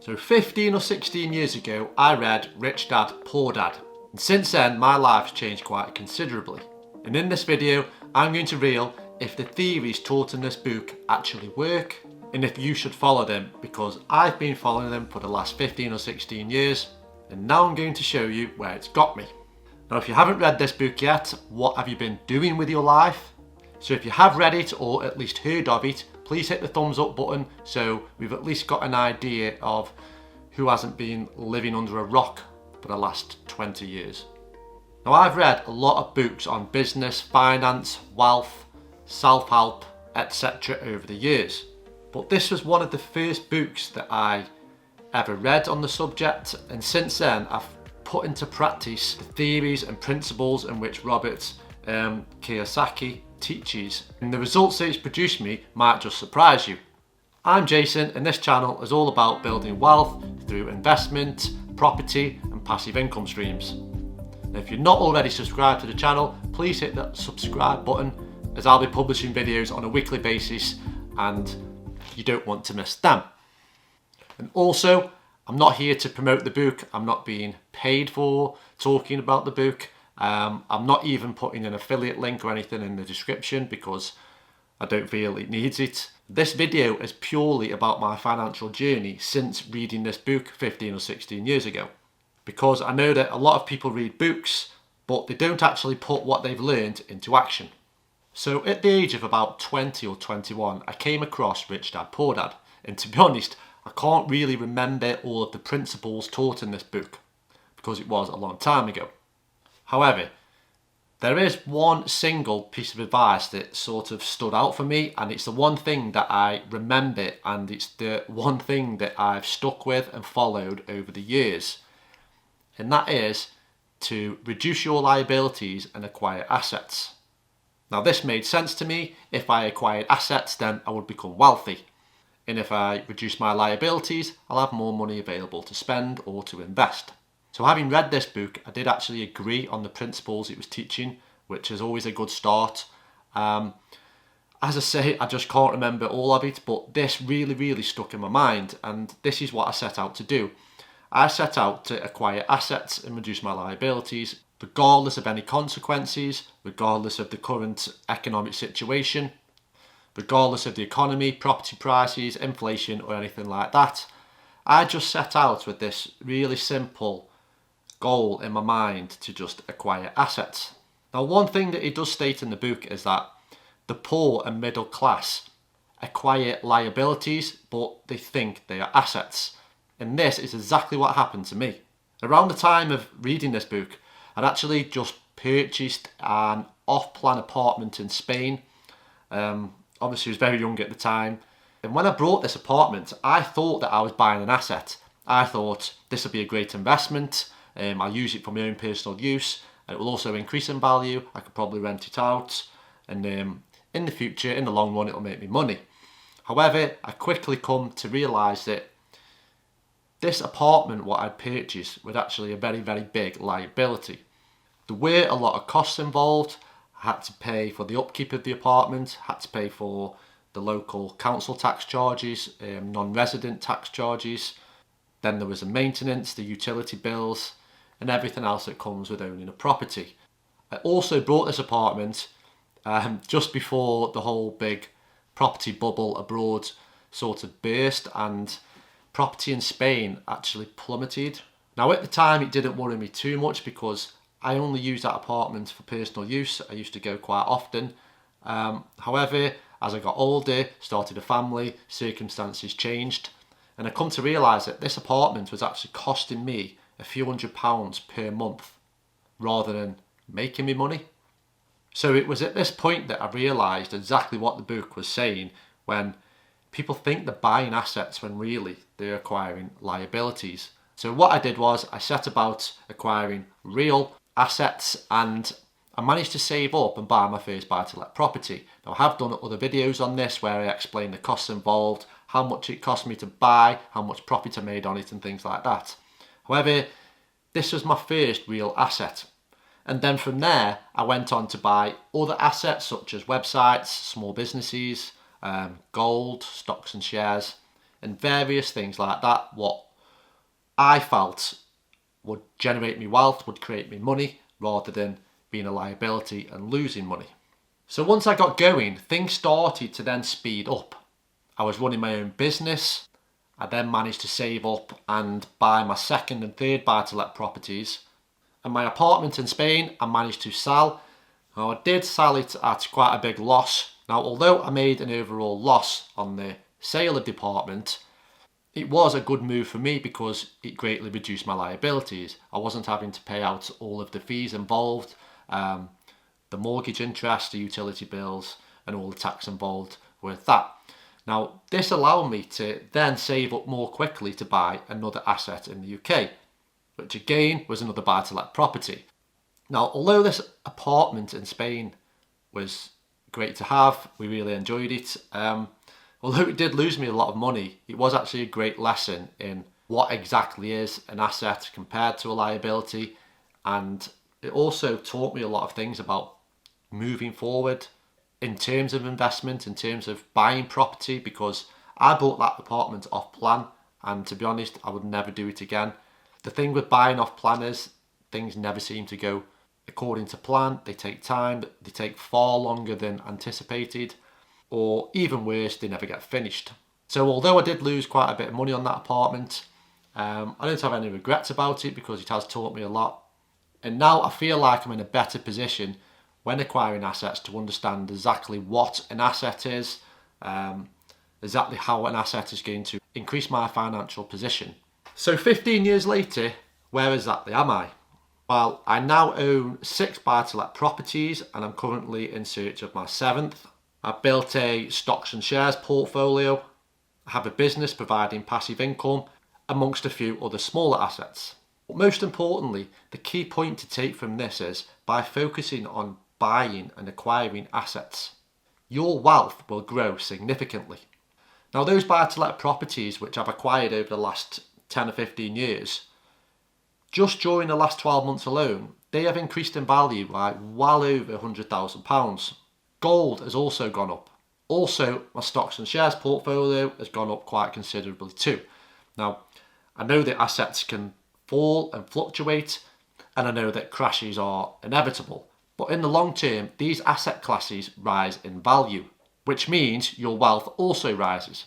So 15 or 16 years ago, I read Rich Dad, Poor Dad. And since then, my life's changed quite considerably. And in this video, I'm going to reveal if the theories taught in this book actually work, and if you should follow them, because I've been following them for the last 15 or 16 years, and now I'm going to show you where it's got me. Now, if you haven't read this book yet, what have you been doing with your life? So if you have read it, or at least heard of it, please hit the thumbs up button so we've at least got an idea of who hasn't been living under a rock for the last 20 years. Now, I've read a lot of books on business, finance, wealth, self-help, etc. over the years. But this was one of the first books that I ever read on the subject, and since then I've put into practice the theories and principles in which Robert Kiyosaki teaches, and the results that it's produced me might just surprise you. I'm Jason, and this channel is all about building wealth through investment, property and passive income streams. Now, if you're not already subscribed to the channel, please hit that subscribe button, as I'll be publishing videos on a weekly basis and you don't want to miss them. And also, I'm not here to promote the book. I'm not being paid for talking about the book. I'm not even putting an affiliate link or anything in the description because I don't feel it needs it. This video is purely about my financial journey since reading this book 15 or 16 years ago. Because I know that a lot of people read books, but they don't actually put what they've learned into action. So at the age of about 20 or 21, I came across Rich Dad, Poor Dad. And to be honest, I can't really remember all of the principles taught in this book because it was a long time ago. However, there is one single piece of advice that sort of stood out for me, and it's the one thing that I remember, and it's the one thing that I've stuck with and followed over the years. And that is to reduce your liabilities and acquire assets. Now, this made sense to me. If I acquired assets, then I would become wealthy. And if I reduce my liabilities, I'll have more money available to spend or to invest. So having read this book, I did actually agree on the principles it was teaching, which is always a good start. As I say, I just can't remember all of it, but this really stuck in my mind, and this is what I set out to do. I set out to acquire assets and reduce my liabilities, regardless of any consequences, regardless of the current economic situation, regardless of the economy, property prices, inflation or anything like that. I just set out with this really simple goal in my mind to just acquire assets. Now, one thing that it does state in the book is that the poor and middle class acquire liabilities, but they think they are assets. And this is exactly what happened to me. Around the time of reading this book, I'd actually just purchased an off-plan apartment in Spain. Obviously, I was very young at the time. And when I bought this apartment, I thought that I was buying an asset. I thought this would be a great investment. I'll use it for my own personal use. And it will also increase in value. I could probably rent it out. And in the future, in the long run, it'll make me money. However, I quickly come to realise that this apartment, what I'd purchased, was actually a very big liability. There were a lot of costs involved. I had to pay for the upkeep of the apartment, had to pay for the local council tax charges, non-resident tax charges. Then there was the maintenance, the utility bills, and everything else that comes with owning a property. I also bought this apartment just before the whole big property bubble abroad sort of burst, and property in Spain actually plummeted. Now, at the time, it didn't worry me too much because I only used that apartment for personal use. I used to go quite often. However, as I got older, started a family, circumstances changed, and I come to realise that this apartment was actually costing me a few £100s per month rather than making me money. So it was at this point that I realised exactly what the book was saying, when people think they're buying assets when really they're acquiring liabilities. So what I did was I set about acquiring real assets, and I managed to save up and buy my first buy-to-let property. Now, I have done other videos on this where I explain the costs involved, how much it cost me to buy, how much profit I made on it and things like that. However, this was my first real asset. And then from there, I went on to buy other assets such as websites, small businesses, gold, stocks and shares, and various things like that, what I felt would generate me wealth, would create me money, rather than being a liability and losing money. So once I got going, things started to then speed up. I was running my own business. I then managed to save up and buy my second and third buy-to-let properties. And my apartment in Spain, I managed to sell. Now, I did sell it at quite a big loss. Now, although I made an overall loss on the sale of the apartment, it was a good move for me because it greatly reduced my liabilities. I wasn't having to pay out all of the fees involved, the mortgage interest, the utility bills, and all the tax involved with that. Now, this allowed me to then save up more quickly to buy another asset in the UK, which again was another buy-to-let property. Now, although this apartment in Spain was great to have, we really enjoyed it, although it did lose me a lot of money, it was actually a great lesson in what exactly is an asset compared to a liability, and it also taught me a lot of things about moving forward in terms of investment, in terms of buying property, because I bought that apartment off plan, and to be honest, I would never do it again. The thing with buying off plan is things never seem to go according to plan. They take time, they take far longer than anticipated, or even worse, they never get finished. So although I did lose quite a bit of money on that apartment, I don't have any regrets about it because it has taught me a lot. And now I feel like I'm in a better position when acquiring assets to understand exactly what an asset is, exactly how an asset is going to increase my financial position. So 15 years later, where exactly am I? Well, I now own 6 buy-to-let properties and I'm currently in search of my 7th. I've built a stocks and shares portfolio. I have a business providing passive income amongst a few other smaller assets. But most importantly, the key point to take from this is by focusing on buying and acquiring assets, your wealth will grow significantly. Now, those buy-to-let properties which I've acquired over the last 10 or 15 years, just during the last 12 months alone, they have increased in value by well over £100,000. Gold has also gone up. Also, my stocks and shares portfolio has gone up quite considerably too. Now, I know that assets can fall and fluctuate, and I know that crashes are inevitable. But in the long term, these asset classes rise in value, which means your wealth also rises.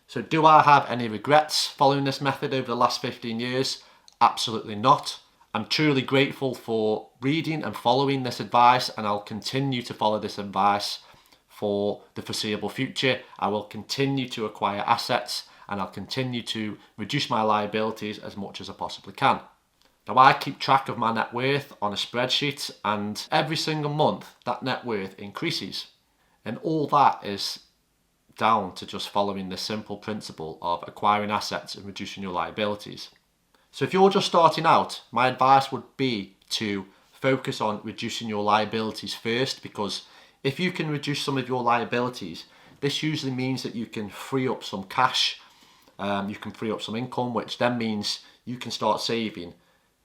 So do I have any regrets following this method over the last 15 years? Absolutely not. I'm truly grateful for reading and following this advice, and I'll continue to follow this advice for the foreseeable future. I will continue to acquire assets and I'll continue to reduce my liabilities as much as I possibly can. Now, I keep track of my net worth on a spreadsheet, and every single month that net worth increases. And all that is down to just following this simple principle of acquiring assets and reducing your liabilities. So if you're just starting out, my advice would be to focus on reducing your liabilities first, because if you can reduce some of your liabilities, this usually means that you can free up some cash, you can free up some income, which then means you can start saving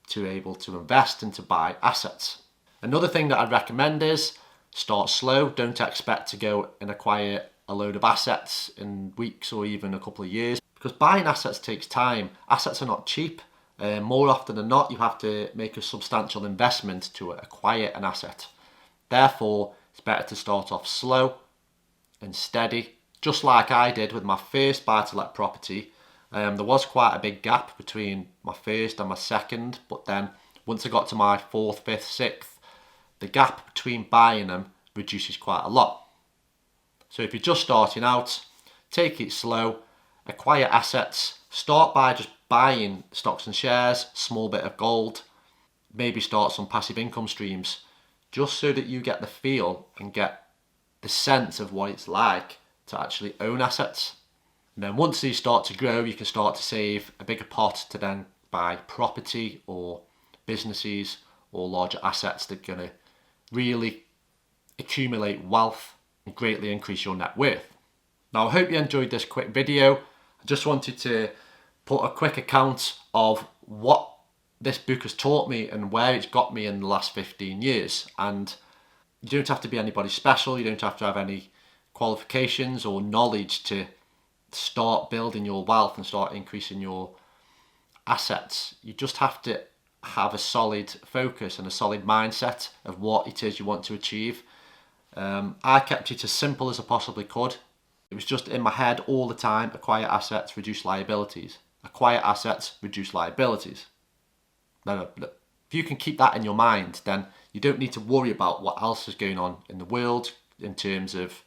to be able to invest and to buy assets. Another thing that I'd recommend is start slow. Don't expect to go and acquire a load of assets in weeks or even a couple of years, because buying assets takes time. Assets are not cheap. More often than not, you have to make a substantial investment to acquire an asset. Therefore, it's better to start off slow and steady, just like I did with my first buy-to-let property. There was quite a big gap between my first and my second, but then once I got to my 4th, 5th, 6th, the gap between buying them reduces quite a lot. So if you're just starting out, take it slow, acquire assets, start by just buying stocks and shares, small bit of gold, maybe start some passive income streams, just so that you get the feel and get the sense of what it's like to actually own assets. And then once these start to grow, you can start to save a bigger pot to then buy property or businesses or larger assets that are going to really accumulate wealth and greatly increase your net worth. Now, I hope you enjoyed this quick video. I just wanted to put a quick account of what this book has taught me and where it's got me in the last 15 years. And you don't have to be anybody special. You don't have to have any qualifications or knowledge to start building your wealth and start increasing your assets. You just have to have a solid focus and a solid mindset of what it is you want to achieve. I kept it as simple as I possibly could. It was just in my head all the time: acquire assets, reduce liabilities. Acquire assets, reduce liabilities. No. If you can keep that in your mind, then you don't need to worry about what else is going on in the world in terms of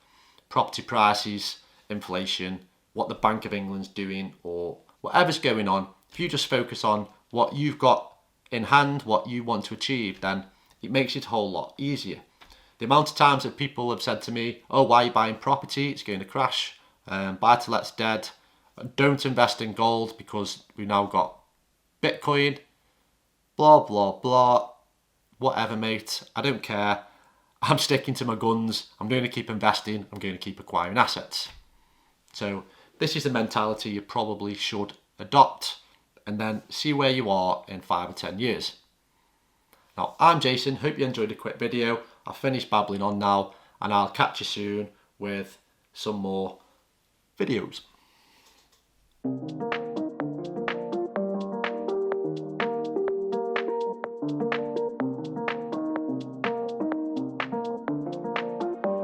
property prices, inflation, what the Bank of England's doing, or whatever's going on. If you just focus on what you've got in hand, what you want to achieve, then it makes it a whole lot easier. The amount of times that people have said to me, oh, why are you buying property? It's going to crash. Buy to let's dead. Don't invest in gold because we've now got Bitcoin. Blah, blah, blah. Whatever, mate. I don't care. I'm sticking to my guns. I'm going to keep investing. I'm going to keep acquiring assets. So this is the mentality you probably should adopt, and then see where you are in 5 or 10 years. Now, I'm Jason. Hope you enjoyed a quick video. I've finished babbling on now, and I'll catch you soon with some more videos.